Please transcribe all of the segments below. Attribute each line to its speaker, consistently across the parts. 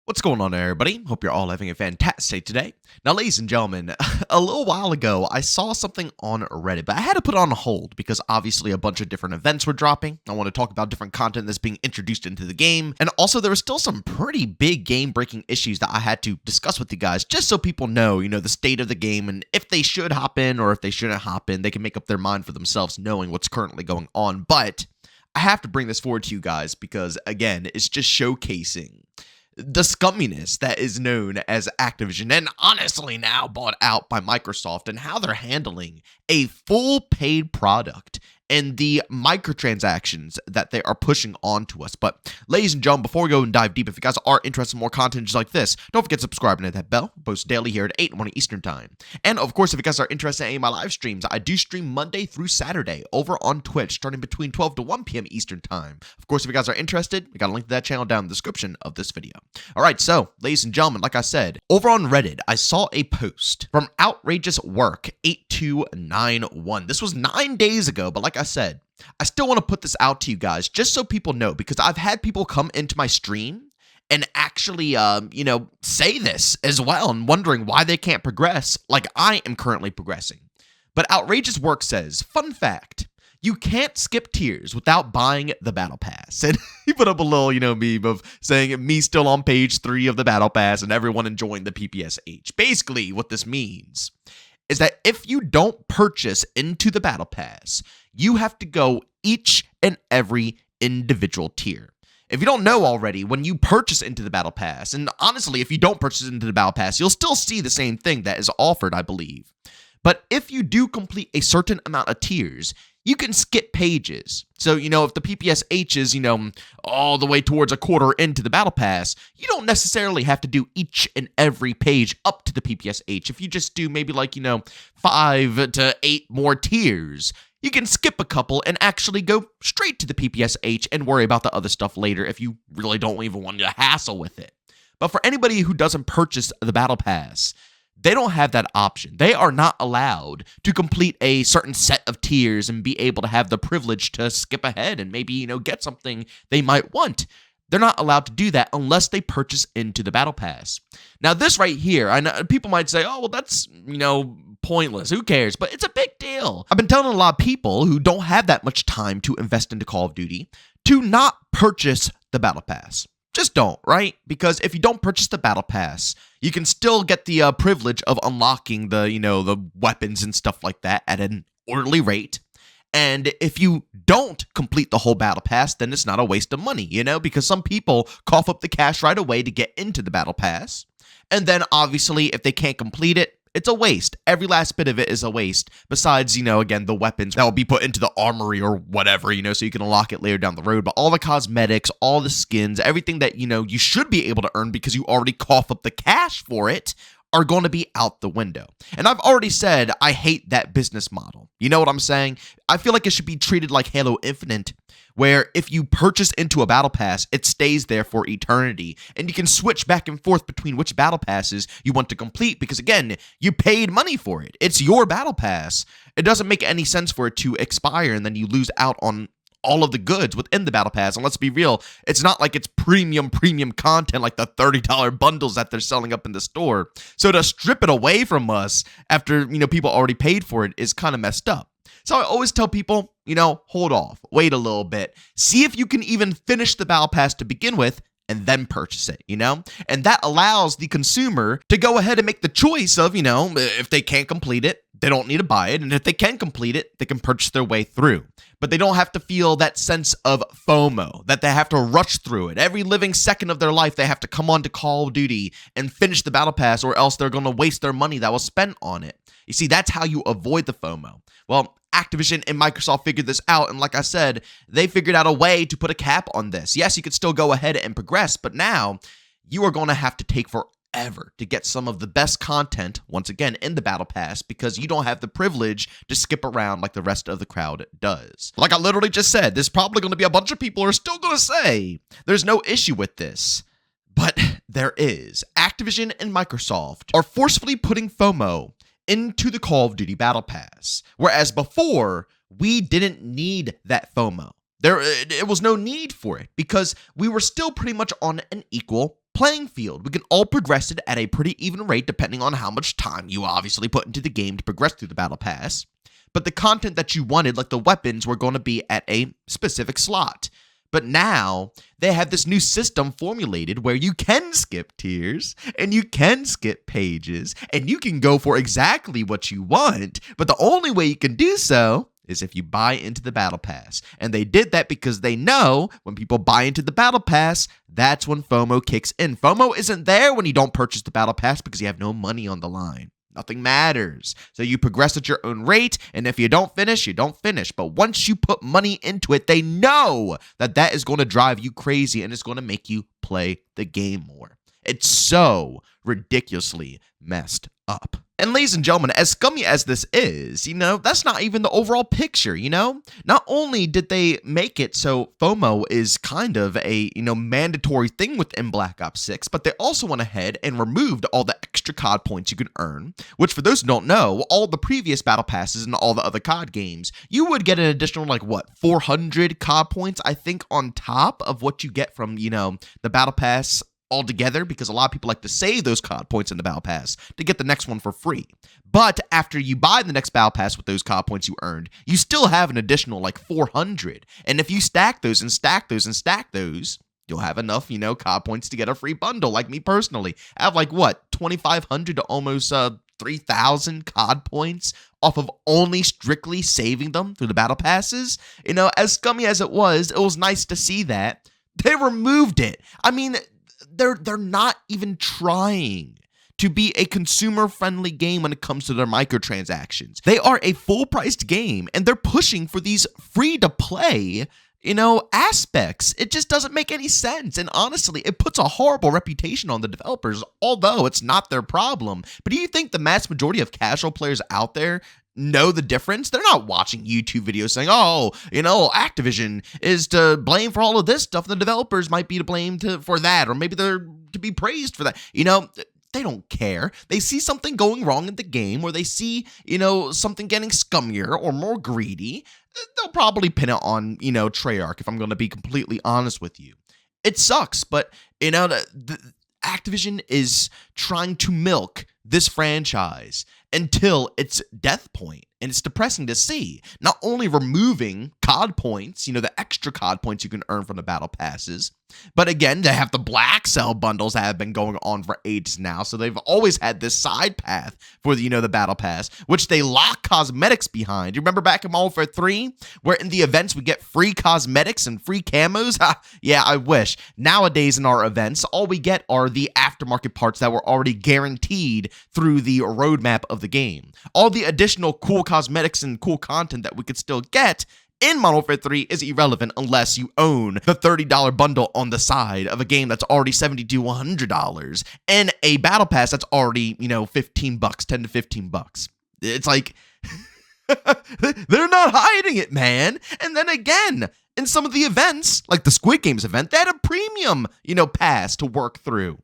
Speaker 1: What's going on, everybody? Hope you're all having a fantastic day. Now, ladies and gentlemen, a little while ago, I saw something on Reddit, but I had to put it on hold because obviously a bunch of different events were dropping. I want to talk about different content that's being introduced into the game, and also there were still some pretty big game-breaking issues that I had to discuss with you guys, just so people know, the state of the game, and if they should hop in or if they shouldn't hop in, they can make up their mind for themselves knowing what's currently going on. But I have to bring this forward to you guys because, again, it's just showcasing the scumminess that is known as Activision, and honestly now bought out by Microsoft, and how they're handling a full paid product and the microtransactions that they are pushing onto us. But ladies and gentlemen, before we go and dive deep, if you guys are interested in more content just like this, don't forget to subscribe and hit that bell. I post daily here at 8 in the morning Eastern time. And of course, if you guys are interested in any of my live streams, I do stream Monday through Saturday over on Twitch, starting between 12 to 1 p.m. Eastern time. Of course, if you guys are interested, we got a link to that channel down in the description of this video. All right, so ladies and gentlemen, like I said, over on Reddit, I saw a post from Outrageous Work 8291. This was 9 days ago, but like I said, I still want to put this out to you guys just so people know, because I've had people come into my stream and actually, say this as well and wondering why they can't progress like I am currently progressing. But Outrageous Work says, fun fact, you can't skip tiers without buying the Battle Pass. And he put up a little, meme of saying me still on page 3 of the Battle Pass and everyone enjoying the PPSH. Basically, what this means is that if you don't purchase into the Battle Pass, you have to go each and every individual tier. If you don't know already, when you purchase into the Battle Pass, and honestly, if you don't purchase into the Battle Pass, you'll still see the same thing that is offered, I believe. But if you do complete a certain amount of tiers, you can skip pages. So, if the PPSH is, all the way towards a quarter into the Battle Pass, you don't necessarily have to do each and every page up to the PPSH. If you just do maybe 5 to 8 more tiers, you can skip a couple and actually go straight to the PPSH and worry about the other stuff later if you really don't even want to hassle with it. But for anybody who doesn't purchase the Battle Pass, they don't have that option. They are not allowed to complete a certain set of tiers and be able to have the privilege to skip ahead and maybe, get something they might want. They're not allowed to do that unless they purchase into the Battle Pass. Now, this right here, I know people might say, oh, well, that's, pointless. Who cares? But it's a big deal. I've been telling a lot of people who don't have that much time to invest into Call of Duty to not purchase the Battle Pass. Just don't, right? Because if you don't purchase the Battle Pass, you can still get the privilege of unlocking the weapons and stuff like that at an orderly rate. And if you don't complete the whole Battle Pass, then it's not a waste of money, because some people cough up the cash right away to get into the Battle Pass. And then obviously, if they can't complete it, it's a waste. Every last bit of it is a waste. Besides, again, the weapons that will be put into the armory or whatever, so you can unlock it later down the road. But all the cosmetics, all the skins, everything that, you should be able to earn because you already cough up the cash for it, are going to be out the window. And I've already said I hate that business model. You know what I'm saying? I feel like it should be treated like Halo Infinite, where if you purchase into a Battle Pass, it stays there for eternity. And you can switch back and forth between which Battle Passes you want to complete because, again, you paid money for it. It's your Battle Pass. It doesn't make any sense for it to expire and then you lose out on all of the goods within the Battle Pass. And let's be real, it's not like it's premium content like the $30 bundles that they're selling up in the store. So to strip it away from us after, people already paid for it is kind of messed up. So I always tell people, hold off, wait a little bit, see if you can even finish the Battle Pass to begin with, and then purchase it, And that allows the consumer to go ahead and make the choice of, if they can't complete it, they don't need to buy it. And if they can complete it, they can purchase their way through. But they don't have to feel that sense of FOMO, that they have to rush through it. Every living second of their life, they have to come on to Call of Duty and finish the Battle Pass, or else they're going to waste their money that was spent on it. You see, that's how you avoid the FOMO. Well, Activision and Microsoft figured this out, and like I said, they figured out a way to put a cap on this. Yes, you could still go ahead and progress, but now you are going to have to take forever to get some of the best content, once again, in the Battle Pass, because you don't have the privilege to skip around like the rest of the crowd does. Like I literally just said, there's probably going to be a bunch of people who are still going to say there's no issue with this. But there is. Activision and Microsoft are forcefully putting FOMO into the Call of Duty Battle Pass, whereas before, we didn't need that FOMO. It was no need for it because we were still pretty much on an equal playing field. We can all progress it at a pretty even rate depending on how much time you obviously put into the game to progress through the battle pass. But the content that you wanted, like the weapons, were going to be at a specific slot. But now they have this new system formulated where you can skip tiers and you can skip pages and you can go for exactly what you want. But the only way you can do so is if you buy into the battle pass. And they did that because they know when people buy into the battle pass, that's when FOMO kicks in. FOMO isn't there when you don't purchase the battle pass because you have no money on the line. Nothing matters. So you progress at your own rate, and if you don't finish, you don't finish. But once you put money into it, they know that that is going to drive you crazy and it's going to make you play the game more. It's so ridiculously messed up. And ladies and gentlemen, as scummy as this is, that's not even the overall picture, Not only did they make it so FOMO is kind of a, mandatory thing within Black Ops 6, but they also went ahead and removed all the extra COD points you can earn, which for those who don't know, all the previous battle passes and all the other COD games, you would get an additional, 400 COD points, I think, on top of what you get from, the battle pass altogether, because a lot of people like to save those COD points in the battle pass to get the next one for free. But after you buy the next battle pass with those COD points you earned, you still have an additional 400. And if you stack those and stack those and stack those, you'll have enough, COD points to get a free bundle. Like me personally, I have 2,500 to almost 3,000 COD points off of only strictly saving them through the battle passes. As scummy as it was nice to see that they removed it. I mean, they're not even trying to be a consumer-friendly game when it comes to their microtransactions. They are a full-priced game, and they're pushing for these free-to-play, aspects. It just doesn't make any sense, and honestly, it puts a horrible reputation on the developers, although it's not their problem. But do you think the mass majority of casual players out there know the difference? They're not watching YouTube videos saying, Activision is to blame for all of this stuff. The developers might be to blame for that, or maybe they're to be praised for that. They don't care. They see something going wrong in the game, or they see, something getting scummier or more greedy. They'll probably pin it on, Treyarch, if I'm going to be completely honest with you. It sucks, but, Activision is trying to milk this franchise until its death point. And it's depressing to see. Not only removing COD points, the extra COD points you can earn from the battle passes, but again, they have the black cell bundles that have been going on for ages now. So they've always had this side path for the, the battle pass, which they lock cosmetics behind. You remember back in Modern Warfare 3, where in the events we get free cosmetics and free camos? Yeah, I wish. Nowadays in our events, all we get are the aftermarket parts that were already guaranteed through the roadmap of the game. All the additional cool cosmetics and cool content that we could still get in Modern Warfare 3 is irrelevant unless you own the $30 bundle on the side of a game that's already $70 to $100 and a battle pass that's already, $15, $10 to $15. It's like, they're not hiding it, man. And then again, in some of the events, like the Squid Games event, they had a premium, pass to work through.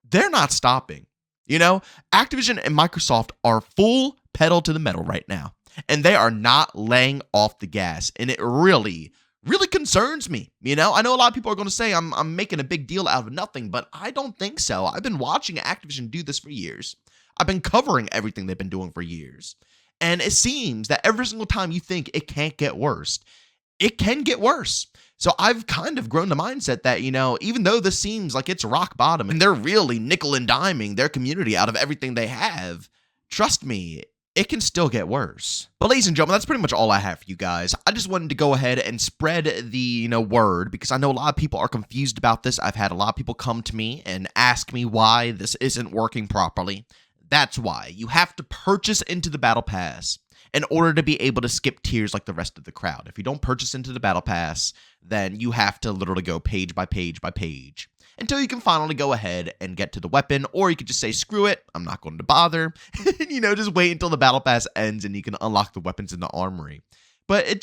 Speaker 1: They're not stopping. Activision and Microsoft are full pedal to the metal right now, and they are not laying off the gas, and it really, really concerns me. I know a lot of people are going to say I'm making a big deal out of nothing, but I don't think so. I've been watching Activision do this for years. I've been covering everything they've been doing for years, and it seems that every single time you think it can't get worse, it can get worse. So I've kind of grown the mindset that, even though this seems like it's rock bottom and they're really nickel and diming their community out of everything they have, trust me, it can still get worse. But ladies and gentlemen, that's pretty much all I have for you guys. I just wanted to go ahead and spread the, word, because I know a lot of people are confused about this. I've had a lot of people come to me and ask me why this isn't working properly. That's why. You have to purchase into the Battle Pass in order to be able to skip tiers like the rest of the crowd. If you don't purchase into the Battle Pass, then you have to literally go page by page by page until you can finally go ahead and get to the weapon, or you could just say, screw it, I'm not going to bother, just wait until the Battle Pass ends and you can unlock the weapons in the armory. But it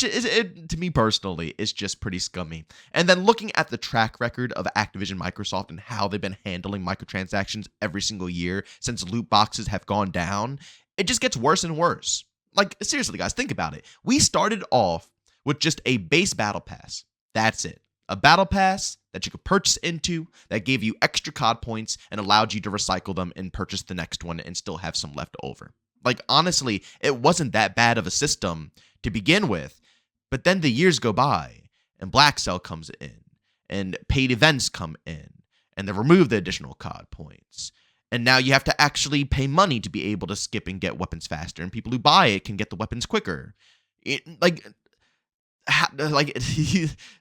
Speaker 1: to me personally, is just pretty scummy. And then looking at the track record of Activision Microsoft and how they've been handling microtransactions every single year since loot boxes have gone down, it just gets worse and worse. Like, seriously, guys, think about it. We started off with just a base battle pass. That's it. A battle pass that you could purchase into that gave you extra COD points and allowed you to recycle them and purchase the next one and still have some left over. Like, honestly, it wasn't that bad of a system to begin with, but then the years go by and Black Cell comes in and paid events come in and they remove the additional COD points. And now you have to actually pay money to be able to skip and get weapons faster, and people who buy it can get the weapons quicker.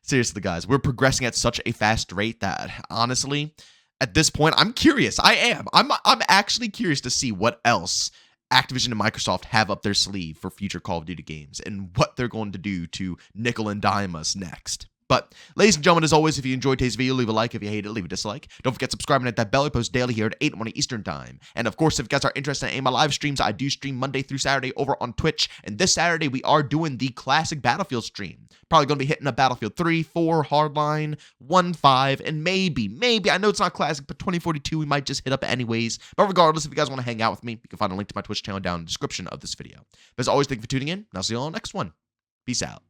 Speaker 1: Seriously, guys, we're progressing at such a fast rate that honestly, at this point, I'm curious. I'm actually curious to see what else Activision and Microsoft have up their sleeve for future Call of Duty games and what they're going to do to nickel and dime us next. But, ladies and gentlemen, as always, if you enjoyed today's video, leave a like. If you hate it, leave a dislike. Don't forget subscribing and hit that bell. I post daily here at 8 in the morning Eastern Time. And, of course, if you guys are interested in my live streams, I do stream Monday through Saturday over on Twitch. And this Saturday, we are doing the classic Battlefield stream. Probably going to be hitting a Battlefield 3, 4, Hardline, 1, 5, and maybe, I know it's not classic, but 2042 we might just hit up anyways. But regardless, if you guys want to hang out with me, you can find a link to my Twitch channel down in the description of this video. But as always, thank you for tuning in, and I'll see you all in the next one. Peace out.